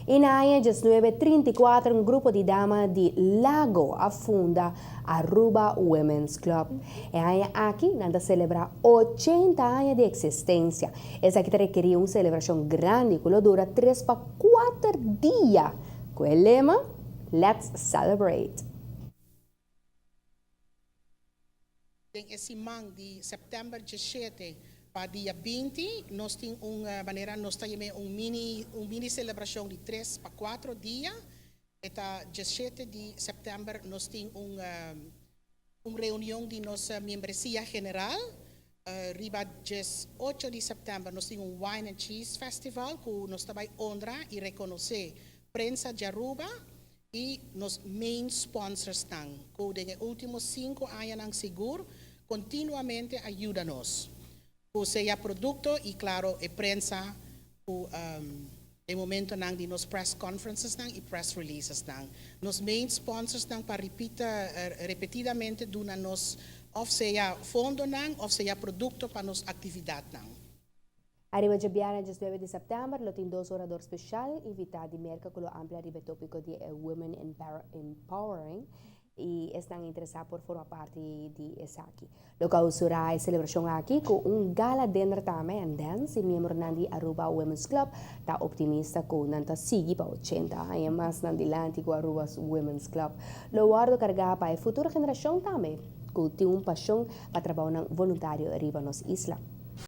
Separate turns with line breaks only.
Inaya 1934, un grupo de damas de Lago afunda Aruba Women's Club. E aquí nanda celebra 80 años de existencia. Esa que requería una celebración grande que dura 3 para 4 días. Con el lema, Let's Celebrate.
Esse mang de setembro 17 para dia 20, nós temos uma maneira, nós temos mini celebração de 3 para 4 dias. Eta 17 de setembro nós temos uma reunião de nossa membresia general. Riba 8 de setembro nós temos um Wine and Cheese Festival que nós também honra e reconhecer prensa de Aruba e nos main sponsors estão, que nos últimos 5 anos seguro continuamente ajuda-nos. O seja produto e claro a prensa de momento nang de nos press conferences nang e press releases nang. Nos main sponsors nang para repetidamente duna nos of seja fundo nang of seja produto para nos atividade nang.
Arriba Jabiana, 19 de setembro, lo tem 2 oradores especial invitados de merca com o amplo arriba tópico de Women Empowering e estão interessados por formar parte de essa aqui. Lo causará a celebração aqui com gala dinner também, and dance, e membro de Aruba Women's Club está optimista com nanta sigi para 80 anos mais nandilante com Aruba Women's Club. Lo guardo carregado para a futura geração também, que tem paixão para trabalhar voluntário arriba nos isla.